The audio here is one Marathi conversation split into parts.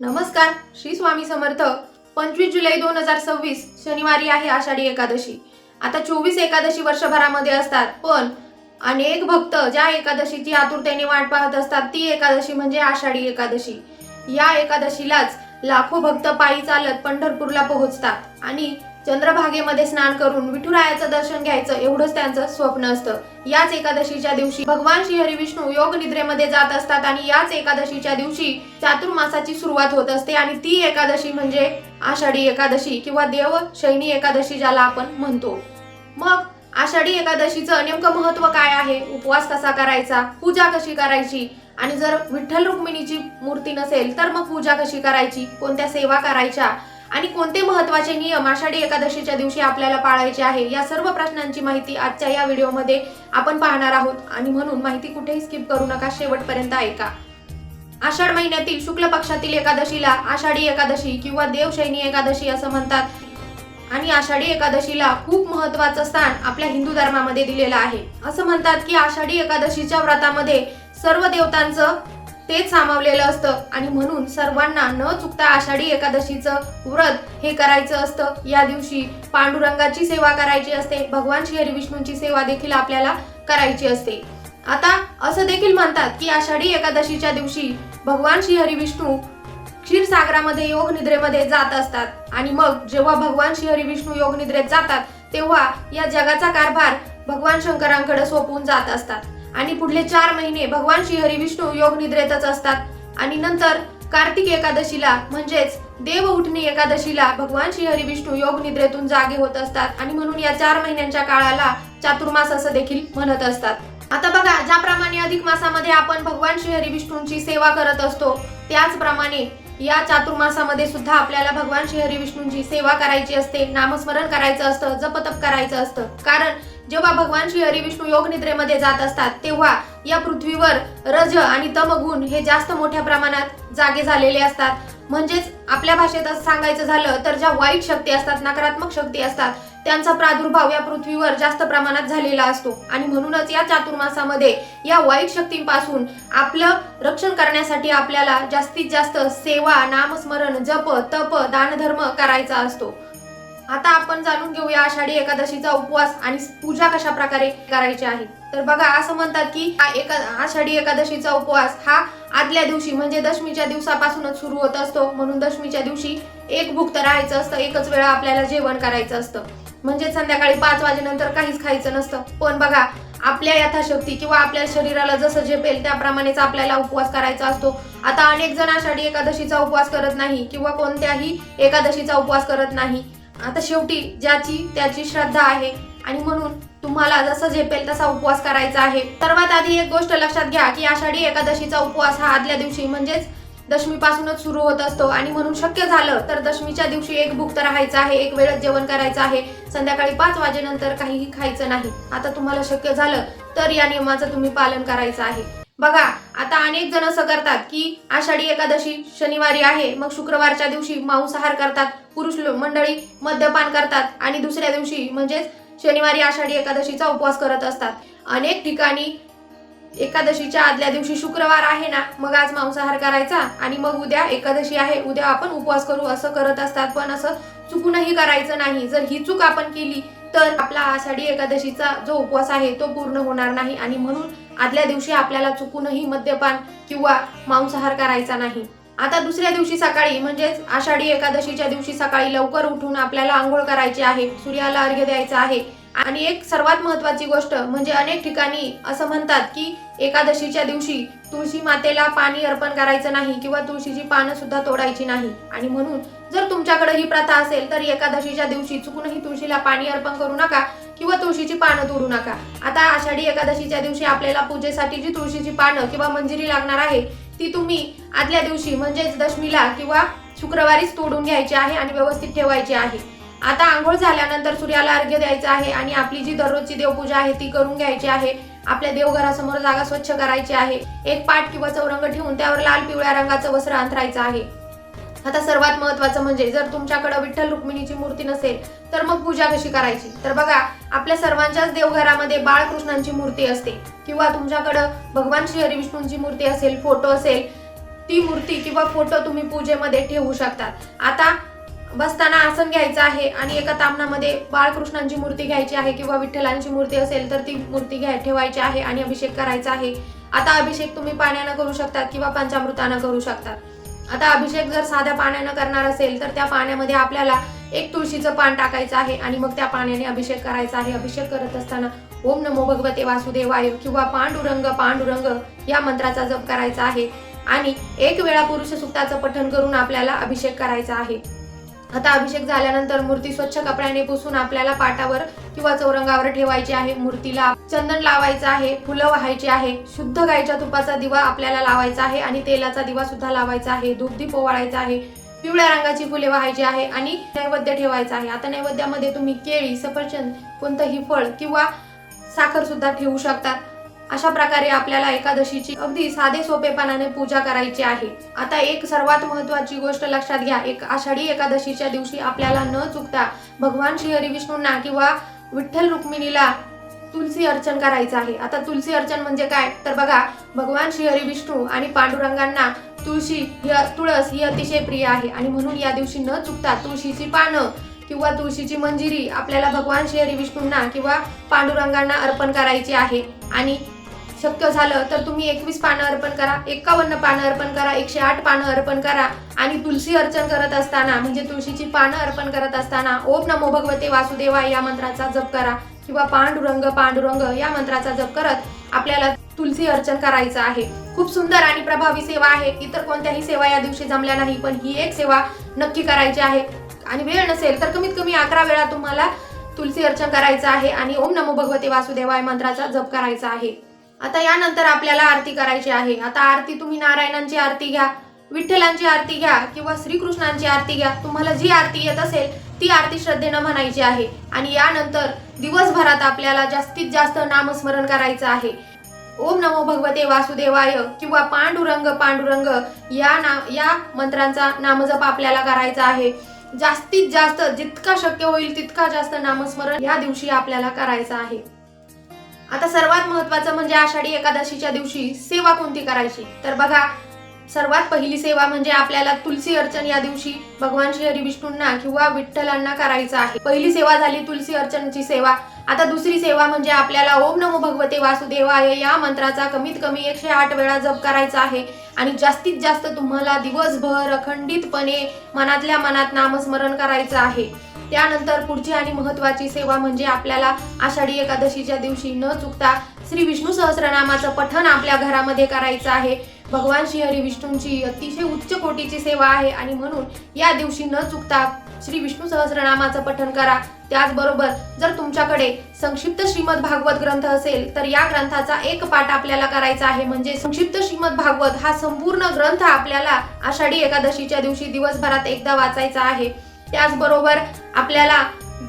नमस्कार. श्री स्वामी समर्थ. 25 जुलै 2026 शनिवारी आहे आषाढी एकादशी. आता 24 एकादशी वर्षभरामध्ये असतात, पण अनेक भक्त ज्या एकादशीची आतुरतेने वाट पाहत असतात ती एकादशी म्हणजे आषाढी एकादशी. या एकादशीलाच लाखो भक्त पायी चालत पंढरपूरला पोहोचतात आणि चंद्रभागेमध्ये स्नान करून विठुरायाचं दर्शन घ्यायचं एवढंच त्यांचं स्वप्न असतं. याच एकादशीच्या दिवशी भगवान श्री हरी विष्णू योग निद्रेमध्ये जात असतात आणि याच एकादशीच्या दिवशी चातुर्मासाची सुरुवात होत असते आणि ती एकादशी म्हणजे आषाढी एकादशी किंवा देव शयनी एकादशी ज्याला आपण म्हणतो. मग आषाढी एकादशीचं नेमकं महत्व काय आहे, उपवास कसा करायचा, पूजा कशी करायची आणि जर विठ्ठल रुक्मिणीची मूर्ती नसेल तर मग पूजा कशी करायची, कोणत्या सेवा करायच्या आणि कोणते महत्त्वाचे नियम आषाढी एकादशीच्या दिवशी आपल्याला पाळायचे आहे, या सर्व प्रश्नांची माहिती आजच्या या व्हिडिओमध्ये आपण पाहणार आहोत. आणि म्हणून माहिती कुठेही स्किप करू नका, शेवटपर्यंत ऐका. आषाढ महिन्यातील शुक्ल पक्षातील एकादशीला आषाढी एकादशी किंवा देवशयनी एकादशी असं म्हणतात आणि आषाढी एकादशीला खूप महत्त्वाचं स्थान आपल्या हिंदू धर्मामध्ये दिलेलं आहे. असं म्हणतात की आषाढी एकादशीच्या व्रतामध्ये सर्व देवतांचं तेच सामावलेलं असतं आणि म्हणून सर्वांना न चुकता आषाढी एकादशीचं व्रत हे करायचं असतं. या दिवशी पांडुरंगाची सेवा करायची असते, भगवान श्री हरी विष्णूंची सेवा देखील आपल्याला करायची असते. आता असं देखील म्हणतात की आषाढी एकादशीच्या दिवशी भगवान श्री हरी विष्णू क्षीरसागरामध्ये योग निद्रेमध्ये जात असतात आणि मग जेव्हा भगवान श्री हरी विष्णू योग निद्रेत जातात तेव्हा या जगाचा कारभार भगवान शंकरांकडे सोपवून जात असतात आणि पुढले 4 महिने भगवान श्री हरी विष्णू योग निद्रेतच असतात आणि नंतर कार्तिक एकादशीला म्हणजेच देव उठणी एकादशीला भगवान श्री हरी विष्णू योग निद्रेतून जागे होत असतात आणि म्हणून या 4 महिन्यांच्या काळाला चातुर्मास असं देखील म्हणत असतात. आता बघा, ज्याप्रमाणे अधिक मासामध्ये आपण भगवान श्री हरी विष्णूंची सेवा करत असतो त्याचप्रमाणे या चातुर्मासामध्ये सुद्धा आपल्याला भगवान श्री हरी विष्णूंची सेवा करायची असते, नामस्मरण करायचं असतं, जपतप करायचं असतं. कारण जेव्हा भगवान श्री हरी विष्णू योग निद्रेमध्ये जात असतात तेव्हा या पृथ्वीवर रज आणि तमगुण हे जास्त मोठ्या प्रमाणात जागे झालेले असतात. म्हणजेच आपल्या भाषेत सांगायचं झालं तर ज्या वाईट शक्ती असतात, नकारात्मक शक्ती असतात, त्यांचा प्रादुर्भाव या पृथ्वीवर जास्त प्रमाणात झालेला असतो आणि म्हणूनच या चातुर्मासामध्ये या वाईट शक्तींपासून आपलं रक्षण करण्यासाठी आपल्याला जास्तीत जास्त सेवा, नामस्मरण, जप, तप, दानधर्म करायचा असतो. आता आपण जाणून घेऊया आषाढी एकादशीचा उपवास आणि पूजा कशा प्रकारे करायची आहे. तर बघा, असं म्हणतात की आषाढी एकादशीचा उपवास हा आदल्या दिवशी म्हणजे दशमीच्या दिवसापासूनच सुरू होत असतो. म्हणून दशमीच्या दिवशी एक भुक्त राहायचं असतं, एकच वेळा आपल्याला जेवण करायचं असतं. म्हणजे संध्याकाळी 5 वाजेनंतर काहीच खायचं नसतं. पण बघा, आपल्या यथाशक्ती किंवा आपल्या शरीराला जसं झेपेल त्याप्रमाणेच आपल्याला उपवास करायचा असतो. आता अनेक जण आषाढी एकादशीचा उपवास करत नाही किंवा कोणत्याही एकादशीचा उपवास करत नाही. आता शेवटी ज्याची त्याची श्रद्धा आहे आणि म्हणून तुम्हाला जसं झेपेल तसा उपवास करायचा आहे. सर्वात आधी एक गोष्ट लक्षात घ्या की आषाढी एकादशीचा उपवास हा आदल्या दिवशी म्हणजेच दशमीपासूनच सुरू होत असतो आणि म्हणून शक्य झालं तर दशमीच्या दिवशी एक भुक्त राहायचं आहे, एक वेळच जेवण करायचं आहे, संध्याकाळी 5 वाजेनंतर काहीही खायचं नाही. आता तुम्हाला शक्य झालं तर या नियमाचं तुम्ही पालन करायचं आहे. बघा, आता अनेक जण असं करतात की आषाढी एकादशी शनिवारी आहे, मग शुक्रवारच्या दिवशी मांसाहार करतात, पुरुष मंडळी मद्यपान करतात आणि दुसऱ्या दिवशी म्हणजेच शनिवारी आषाढी एकादशीचा उपवास करत असतात. अनेक ठिकाणी एकादशीच्या आदल्या दिवशी शुक्रवार आहे ना, मग आज मांसाहार करायचा आणि मग उद्या एकादशी आहे, उद्या आपण उपवास करू असं करत असतात. पण असं चुकूनही करायचं नाही. जर ही चूक आपण केली तर आपला आषाढी एकादशीचा जो उपवास आहे तो पूर्ण होणार नाही आणि म्हणून आदल्या दिवशी आपल्याला चुकूनही मद्यपान किंवा मांसाहार करायचा नाही. आता दुसऱ्या दिवशी सकाळी म्हणजेच आषाढी एकादशीच्या दिवशी सकाळी लवकर उठून आपल्याला आंघोळ करायची आहे, सूर्याला अर्घ्य द्यायचा आहे. आणि एक सर्वात महत्त्वाची गोष्ट म्हणजे अनेक ठिकाणी असं म्हणतात की एकादशीच्या दिवशी तुळशी मातेला पाणी अर्पण करायचं नाही किंवा तुळशीची पानं सुद्धा तोडायची नाही. आणि म्हणून जर तुमच्याकडे ही प्रथा असेल तर एकादशीच्या दिवशी चुकूनही तुळशीला पाणी अर्पण करू नका किंवा तुळशीची पानं तोडू नका. आता आषाढी एकादशीच्या दिवशी आपल्याला पूजेसाठी जी तुळशीची पानं किंवा मंजिरी लागणार आहे ती तुम्ही आदल्या दिवशी म्हणजेच दशमीला किंवा शुक्रवारीच तोडून घ्यायची आहे आणि व्यवस्थित ठेवायची आहे. आता आंघोळ झाल्यानंतर सूर्याला अर्घ्य द्यायचं आहे आणि आपली जी दररोजची देवपूजा आहे ती करून घ्यायची आहे. आपल्या देवघरासमोर जागा स्वच्छ करायची आहे. एक पाट किंवा चौरंग ठेवून त्यावर लाल पिवळ्या रंगाचं वस्त्र अंथरायचं आहे. आता सर्वात महत्त्वाचं म्हणजे जर तुमच्याकडे विठ्ठल रुक्मिणीची मूर्ती नसेल तर मग पूजा कशी करायची. तर बघा, आपल्या सर्वांच्याच देवघरामध्ये बाळकृष्णांची मूर्ती असते किंवा तुमच्याकडे भगवान श्री हरी विष्णूंची मूर्ती असेल, फोटो असेल ती मूर्ती किंवा फोटो तुम्ही पूजेमध्ये ठेवू शकतात. आता बसताना आसन घ्यायचं आहे आणि एका तामणामध्ये बाळकृष्णांची मूर्ती घ्यायची आहे किंवा विठ्ठलांची मूर्ती असेल तर ती मूर्ती ठेवायची आहे आणि अभिषेक करायचा आहे. आता अभिषेक तुम्ही पाण्यानं करू शकतात किंवा पंचामृतानं करू शकतात. आता अभिषेक जर साध्या पाण्यानं करणार असेल तर त्या पाण्यामध्ये आपल्याला एक तुळशीचं पान टाकायचं आहे आणि मग त्या पाण्याने अभिषेक करायचा आहे. अभिषेक करत असताना ओम नमो भगवते वासुदेवाय किंवा पांडुरंग पांडुरंग या मंत्राचा जप करायचा आहे आणि एक वेळा पुरुष सूक्ताचं पठण करून आपल्याला अभिषेक करायचा आहे. आता अभिषेक झाल्यानंतर मूर्ती स्वच्छ कपड्याने पुसून आपल्याला पाटावर किंवा चौरंगावर ठेवायची आहे. मूर्तीला चंदन लावायचं आहे, फुलं वाहायची आहे, शुद्ध गायीच्या तुपाचा दिवा आपल्याला लावायचा आहे आणि तेलाचा दिवा सुद्धा लावायचा आहे. धूपदीप ओवाळायचा आहे, पिवळ्या रंगाची फुले वाहायची आहे आणि नैवेद्य ठेवायचा आहे. आता नैवेद्यामध्ये तुम्ही केळी, सफरचंद, कोणतंही फळ किंवा साखर सुद्धा ठेवू शकतात. अशा प्रकारे आपल्याला एकादशीची अगदी साधे सोपेपणाने पूजा करायची आहे. आता एक सर्वात महत्त्वाची गोष्ट लक्षात घ्या. आषाढी एकादशीच्या दिवशी आपल्याला न चुकता भगवान श्री हरी विष्णूंना किंवा विठ्ठल रुक्मिणीला तुलसी अर्चन करायचं आहे. आता तुलसी अर्चन म्हणजे काय तर बघा, भगवान श्री हरी विष्णू आणि पांडुरंगांना तुळस ही अतिशय प्रिय आहे आणि म्हणून या दिवशी न चुकता तुळशीची पानं किंवा तुळशीची मंजिरी आपल्याला भगवान श्री हरी विष्णूंना किंवा पांडुरंगांना अर्पण करायची आहे. आणि शक्य झालं तर तुम्ही 21 पानं अर्पण करा, 51 पानं अर्पण करा, 108 पानं अर्पण करा आणि तुलसी अर्चन करत असताना म्हणजे तुळशीची पानं अर्पण करत असताना ओम नमो भगवते वासुदेवाय या मंत्राचा जप करा किंवा पांडुरंग पांडुरंग या मंत्राचा जप करत आपल्याला तुलसी अर्चन करायचं आहे. खूप सुंदर आणि प्रभावी सेवा आहे. इतर कोणत्याही सेवा या दिवशी जमल्या नाही, पण ही एक सेवा नक्की करायची आहे. आणि वेळ नसेल तर कमीत कमी 11 वेळा तुम्हाला तुलसी अर्चन करायचं आहे आणि ओम नमो भगवते वासुदेवाय मंत्राचा जप करायचा आहे. आता यानंतर आपल्याला आरती करायची आहे. आता आरती तुम्ही नारायणांची आरती घ्या, विठ्ठलांची आरती घ्या किंवा श्रीकृष्णांची आरती घ्या. तुम्हाला जी आरती येत असेल ती आरती श्रद्धेनं म्हणायची आहे. आणि यानंतर दिवसभरात आपल्याला जास्तीत जास्त नामस्मरण करायचं आहे. ओम नमो भगवते वासुदेवाय किंवा पांडुरंग पांडुरंग या मंत्रांचा नामजप आपल्याला करायचा आहे. जास्तीत जास्त जितका शक्य होईल तितका जास्त नामस्मरण या दिवशी आपल्याला करायचं आहे. आता सर्वात महत्त्वाचं म्हणजे आषाढी एकादशीच्या दिवशी सेवा कोणती करायची तर बघा, सर्वात पहिली सेवा म्हणजे आपल्याला तुलसी अर्चन या दिवशी भगवान श्री हरी विष्णूंना किंवा विठ्ठलांना करायचं आहे. पहिली सेवा झाली तुलसी अर्चनची सेवा. आता दुसरी सेवा म्हणजे आपल्याला ओम नमो भगवते वासुदेवाय या मंत्राचा कमीत कमी 108 वेळा जप करायचा आहे आणि जास्तीत जास्त तुम्हाला दिवसभर अखंडितपणे मनातल्या मनात नामस्मरण करायचं आहे. त्यानंतर पुढची आणि महत्त्वाची सेवा म्हणजे आपल्याला आषाढी एकादशीच्या दिवशी न चुकता श्री विष्णू सहस्रनामाचं पठण आपल्या घरामध्ये करायचं आहे. भगवान श्री हरी विष्णूंची अतिशय उच्च कोटीची सेवा आहे आणि म्हणून या दिवशी न चुकता श्री विष्णू सहस्रनामाचं पठण करा. त्याचबरोबर जर तुमच्याकडे संक्षिप्त श्रीमद भागवत ग्रंथ असेल तर या ग्रंथाचा एक पाठ आपल्याला करायचा आहे. म्हणजे संक्षिप्त श्रीमद भागवत हा संपूर्ण ग्रंथ आपल्याला आषाढी एकादशीच्या दिवशी दिवसभरात एकदा वाचायचा आहे. त्याचबरोबर आपल्याला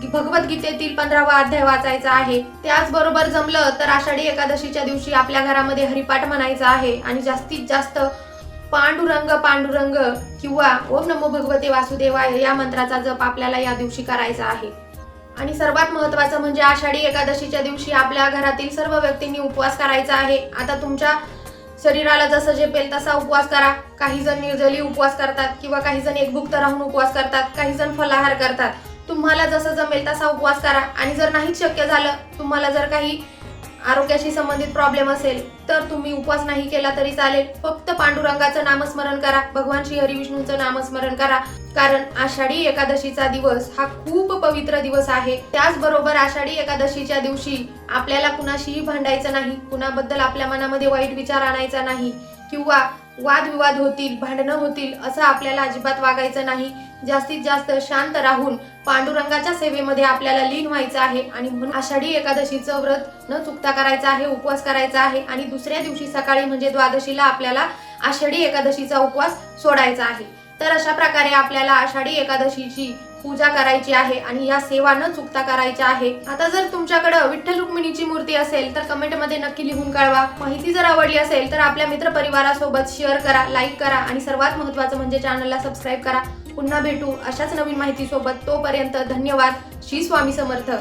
भगवद्गीतेतील 15वा अध्याय वाचायचा आहे. त्याचबरोबर जमलं तर आषाढी एकादशीच्या दिवशी आपल्या घरामध्ये हरिपाठ म्हणायचा आहे आणि जास्तीत जास्त पांडुरंग पांडुरंग किंवा ओम नमो भगवते वासुदेवाय या मंत्राचा जप आपल्याला या दिवशी करायचा आहे. आणि सर्वात महत्त्वाचं म्हणजे आषाढी एकादशीच्या दिवशी आपल्या घरातील सर्व व्यक्तींनी उपवास करायचा आहे. आता तुमच्या शरीराला जसं झेपेल तसा उपवास करा. काही जण निर्जली उपवास करतात किंवा काही जण एकभुक्त राहून उपवास करतात, काही जण फलाहार करतात. तुम्हाला जसं जमेल तसा उपवास करा. आणि जर नाहीच शक्य झालं, तुम्हाला जर काही आरोग्याशी संबंधित प्रॉब्लेम असेल तर तुम्ही उपवास नाही केला तरी चालेल. फक्त पांडुरंगाचं नामस्मरण करा, भगवान श्री हरी विष्णूंचं नामस्मरण करा. कारण आषाढी एकादशीचा दिवस हा खूप पवित्र दिवस आहे. त्याचबरोबर आषाढी एकादशीच्या दिवशी आपल्याला कुणाशीही भांडायचं नाही, कुणाबद्दल आपल्या मनामध्ये वाईट विचार आणायचा नाही किंवा वादविवाद होतील, भांडणं होतील असं आपल्याला अजिबात वागायचं नाही. जास्तीत जास्त शांत राहून पांडुरंगाच्या सेवेमध्ये आपल्याला लीन व्हायचं आहे. आणि म्हणून आषाढी एकादशीचं व्रत न चुकता करायचं आहे, उपवास करायचा आहे. आणि दुसऱ्या दिवशी सकाळी म्हणजे द्वादशीला आपल्याला आषाढी एकादशीचा उपवास सोडायचा आहे. तर अशा प्रकारे आपल्याला आषाढी एकादशीची पूजा करायची आहे आणि या सेवा न चुकता करायच्या आहे. आता जर तुमच्याकडे विठ्ठल रुक्मिणीची मूर्ती असेल तर कमेंटमध्ये नक्की लिहून कळवा. माहिती जर आवडली असेल तर आपल्या मित्रपरिवारासोबत शेअर करा, लाईक करा आणि सर्वात महत्त्वाचं म्हणजे चॅनलला सबस्क्राईब करा. पुन्हा भेटू अशाच नवीन माहितीसोबत. तोपर्यंत धन्यवाद. श्री स्वामी समर्थ.